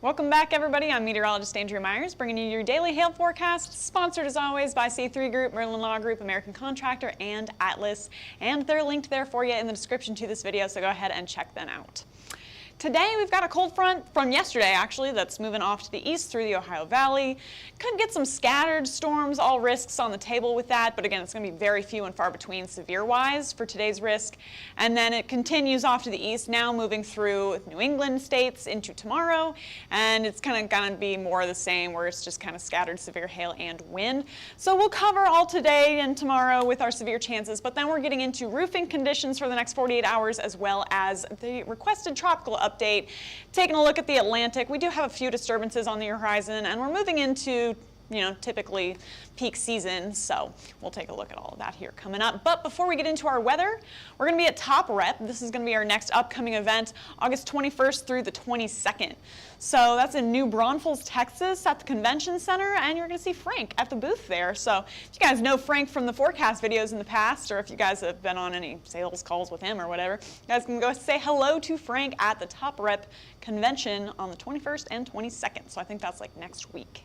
Welcome back, everybody. I'm meteorologist Andrea Myers, bringing you your daily hail forecast, sponsored as always by C3 Group, Merlin Law Group, American Contractor, and Atlas. And they're linked there for you in the description to this video, so go ahead and check them out. Today we've got a cold front from yesterday actually that's moving off to the east through the Ohio Valley. Could get some scattered storms, all risks on the table with that, but again it's going to be very few and far between severe wise for today's risk. And then it continues off to the east now, moving through New England states into tomorrow, and it's kind of going to be more of the same where it's just kind of scattered severe hail and wind. So we'll cover all today and tomorrow with our severe chances, but then we're getting into roofing conditions for the next 48 hours as well as the requested tropical update. Taking a look at the Atlantic, we do have a few disturbances on the horizon, and we're moving into, typically peak season, so we'll take a look at all of that here coming up. But before we get into our weather, we're going to be at Top Rep. This is going to be our next upcoming event, August 21st through the 22nd. So that's in New Braunfels, Texas at the Convention Center, and you're going to see Frank at the booth there. So if you guys know Frank from the forecast videos in the past, or if you guys have been on any sales calls with him or whatever, you guys can go say hello to Frank at the Top Rep Convention on the 21st and 22nd. So I think that's like next week.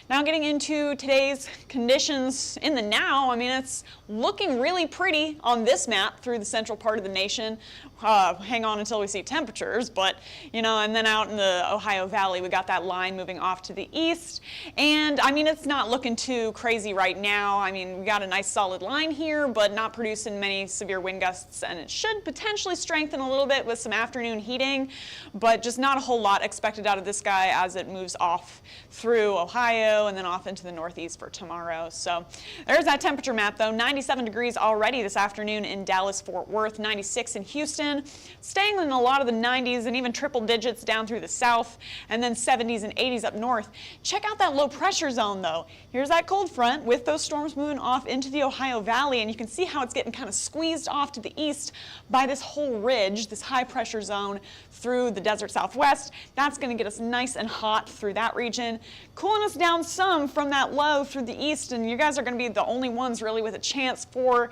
Now getting into today's conditions in the now, it's looking really pretty on this map through the central part of the nation. Hang on until we see temperatures, but, and then out in the Ohio Valley, we got that line moving off to the east. And, it's not looking too crazy right now. We got a nice solid line here, but not producing many severe wind gusts, and it should potentially strengthen a little bit with some afternoon heating, but just not a whole lot expected out of this guy as it moves off through Ohio and then off into the northeast for tomorrow. So there's that temperature map though. 97 degrees already this afternoon in Dallas, Fort Worth, 96 in Houston, staying in a lot of the 90s and even triple digits down through the south, and then 70s and 80s up north. Check out that low pressure zone though. Here's that cold front with those storms moving off into the Ohio Valley, and you can see how it's getting kind of squeezed off to the east by this whole ridge, this high pressure zone through the desert southwest. That's going to get us nice and hot through that region, cooling us down some from that low through the east, and you guys are going to be the only ones really with a chance for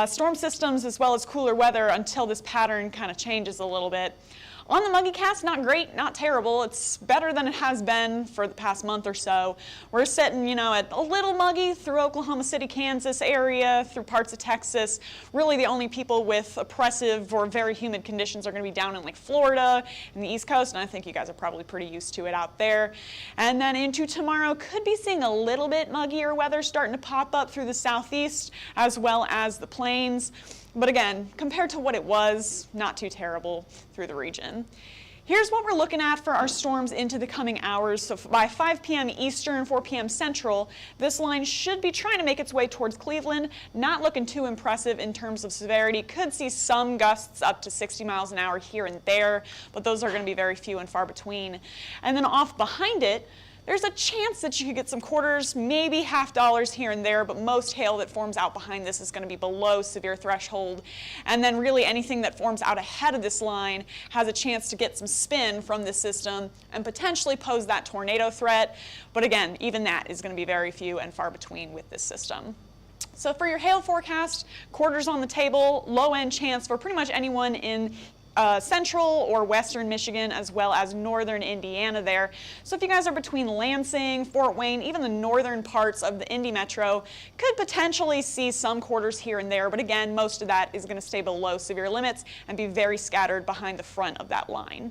storm systems as well as cooler weather until this pattern kind of changes a little bit. On the muggy cast, not great, not terrible. It's better than it has been for the past month or so. We're sitting, at a little muggy through Oklahoma City, Kansas area, through parts of Texas. Really the only people with oppressive or very humid conditions are going to be down in like Florida and the East Coast, and I think you guys are probably pretty used to it out there. And then into tomorrow, could be seeing a little bit muggier weather starting to pop up through the southeast as well as the plains. But again, compared to what it was, not too terrible through the region. Here's what we're looking at for our storms into the coming hours. So by 5 p.m. Eastern, 4 p.m. Central, this line should be trying to make its way towards Cleveland. Not looking too impressive in terms of severity. Could see some gusts up to 60 miles an hour here and there, but those are going to be very few and far between. And then off behind it, there's a chance that you could get some quarters, maybe half dollars here and there, but most hail that forms out behind this is going to be below severe threshold. And then really anything that forms out ahead of this line has a chance to get some spin from this system and potentially pose that tornado threat. But again, even that is going to be very few and far between with this system. So for your hail forecast, quarters on the table, low end chance for pretty much anyone in central or western Michigan as well as northern Indiana there. So if you guys are between Lansing, Fort Wayne, even the northern parts of the Indy Metro, could potentially see some quarters here and there, but again, most of that is going to stay below severe limits and be very scattered behind the front of that line.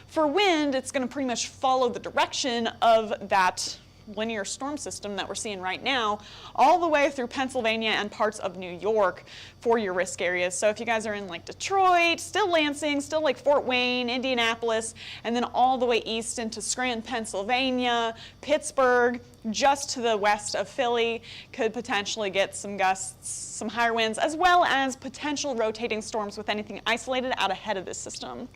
For wind, it's going to pretty much follow the direction of that linear storm system that we're seeing right now, all the way through Pennsylvania and parts of New York for your risk areas. So if you guys are in like Detroit, still Lansing, still like Fort Wayne, Indianapolis, and then all the way east into Scranton, Pennsylvania, Pittsburgh, just to the west of Philly, could potentially get some gusts, some higher winds, as well as potential rotating storms with anything isolated out ahead of this system.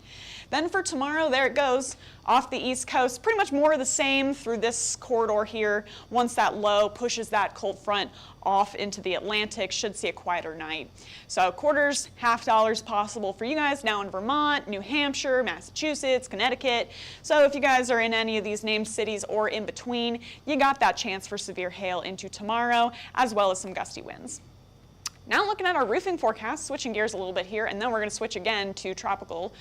Then for tomorrow, there it goes off the east coast, pretty much more of the same through this corridor here. Once that low pushes that cold front off into the Atlantic, should see a quieter night. So quarters, half dollars possible for you guys now in Vermont, New Hampshire, Massachusetts, Connecticut. So if you guys are in any of these named cities or in between, you got that chance for severe hail into tomorrow, as well as some gusty winds. Now looking at our roofing forecast, switching gears a little bit here, and then we're going to switch again to tropical.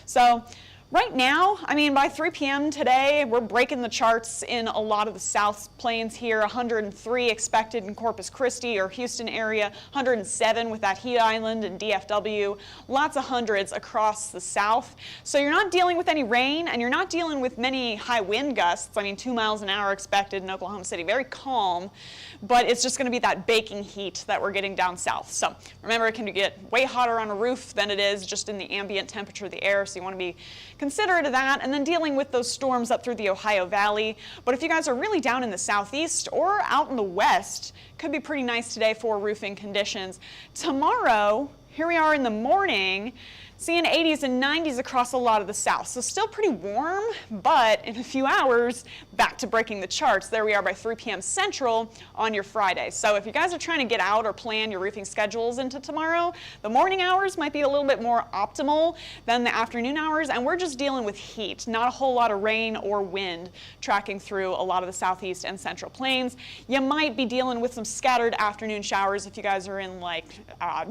So right now, I mean, by 3 p.m. today, we're breaking the charts in a lot of the South Plains here. 103 expected in Corpus Christi or Houston area, 107 with that Heat Island and DFW, lots of hundreds across the South. So you're not dealing with any rain, and you're not dealing with many high wind gusts. I mean, 2 miles an hour expected in Oklahoma City, very calm, but it's just going to be that baking heat that we're getting down south. So remember, it can get way hotter on a roof than it is just in the ambient temperature of the air, so you want to be considerate of that, and then dealing with those storms up through the Ohio Valley. But if you guys are really down in the southeast or out in the west, could be pretty nice today for roofing conditions. Tomorrow, here we are in the morning, seeing 80s and 90s across a lot of the south. So still pretty warm, but in a few hours, back to breaking the charts. There we are by 3 p.m. Central on your Friday. So if you guys are trying to get out or plan your roofing schedules into tomorrow, the morning hours might be a little bit more optimal than the afternoon hours, and we're just dealing with heat, not a whole lot of rain or wind tracking through a lot of the southeast and central plains. You might be dealing with some scattered afternoon showers if you guys are in like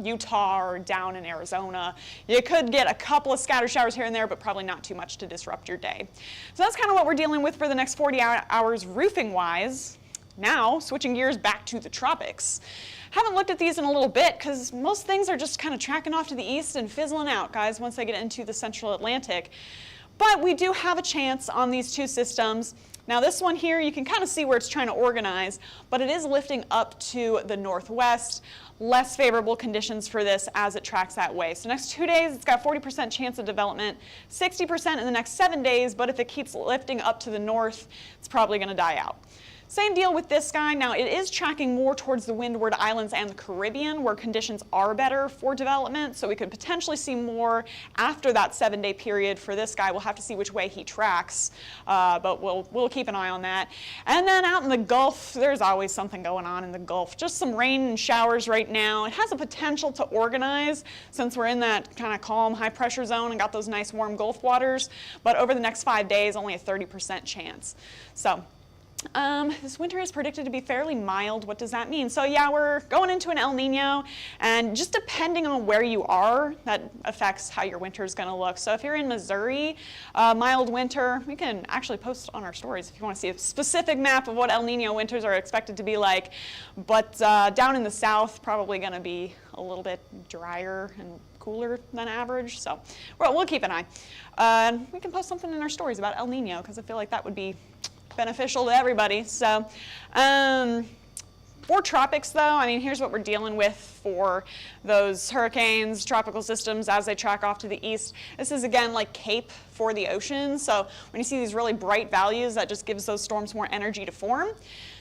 Utah or down in Arizona. You could get a couple of scattered showers here and there, but probably not too much to disrupt your day. So that's kind of what we're dealing with for the next 40 hours roofing wise. Now, switching gears back to the tropics. Haven't looked at these in a little bit because most things are just kind of tracking off to the east and fizzling out, guys, once they get into the central Atlantic. But we do have a chance on these two systems. Now this one here, you can kind of see where it's trying to organize, but it is lifting up to the northwest. Less favorable conditions for this as it tracks that way. So next 2 days, it's got 40% chance of development, 60% in the next 7 days, but if it keeps lifting up to the north, it's probably going to die out. Same deal with this guy. Now it is tracking more towards the Windward Islands and the Caribbean where conditions are better for development, so we could potentially see more after that 7-day period for this guy. We'll have to see which way he tracks, but we'll keep an eye on that. And then out in the Gulf, there's always something going on in the Gulf. Just some rain and showers right now. It has a potential to organize since we're in that kind of calm high pressure zone and got those nice warm Gulf waters, but over the next 5 days, only a 30% chance. So this winter is predicted to be fairly mild. What does that mean? So yeah, we're going into an El Nino, and just depending on where you are, that affects how your winter is going to look. So if you're in Missouri, mild winter, we can actually post on our stories if you want to see a specific map of what El Nino winters are expected to be like. But down in the south, probably going to be a little bit drier and cooler than average. So we'll keep an eye. We can post something in our stories about El Nino because I feel like that would be beneficial to everybody. So for tropics though, I mean, here's what we're dealing with for those hurricanes, tropical systems as they track off to the east. This is again like Cape for the ocean. So when you see these really bright values, that just gives those storms more energy to form.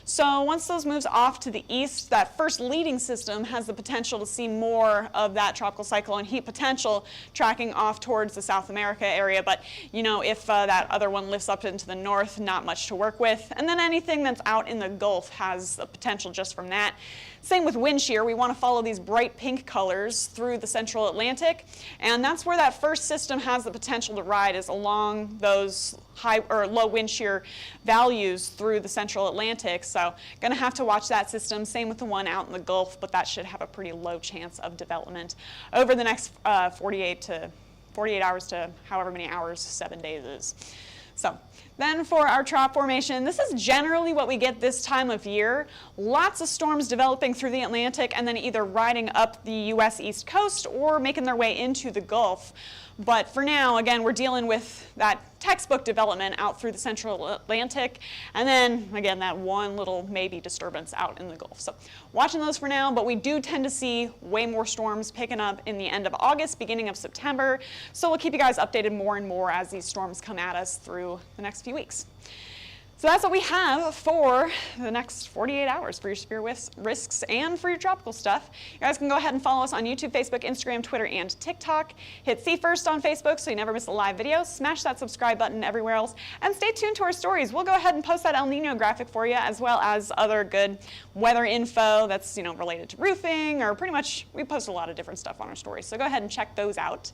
So once those moves off to the east, that first leading system has the potential to see more of that tropical cyclone heat potential tracking off towards the South America area. But you know, if that other one lifts up into the north, not much to work with. And then anything that's out in the Gulf has the potential just from that. Same with wind shear. We want to follow these bright pink colors through the central Atlantic, and that's where that first system has the potential to ride, is along those high or low wind shear values through the central Atlantic. So going to have to watch that system. Same with the one out in the Gulf, but that should have a pretty low chance of development over the next 48 hours to however many hours 7 days is. So then for our trop formation, this is generally what we get this time of year. Lots of storms developing through the Atlantic and then either riding up the U.S. East Coast or making their way into the Gulf. But for now, again, we're dealing with that textbook development out through the central Atlantic, and then, again, that one little maybe disturbance out in the Gulf. So watching those for now, but we do tend to see way more storms picking up in the end of August, beginning of September. So we'll keep you guys updated more and more as these storms come at us through the next few weeks. So that's what we have for the next 48 hours for your severe risks and for your tropical stuff. You guys can go ahead and follow us on YouTube, Facebook, Instagram, Twitter, and TikTok. Hit See First on Facebook so you never miss a live video. Smash that subscribe button everywhere else. And stay tuned to our stories. We'll go ahead and post that El Nino graphic for you, as well as other good weather info that's related to roofing, or pretty much we post a lot of different stuff on our stories. So go ahead and check those out.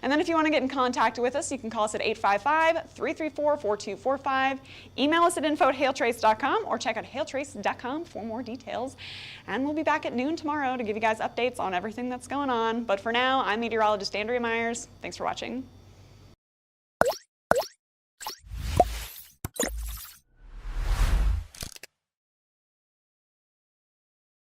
And then if you want to get in contact with us, you can call us at 855-334-4245. Email us at info@hailtrace.com or check out hailtrace.com for more details. And we'll be back at noon tomorrow to give you guys updates on everything that's going on. But for now, I'm meteorologist Andrea Myers. Thanks for watching.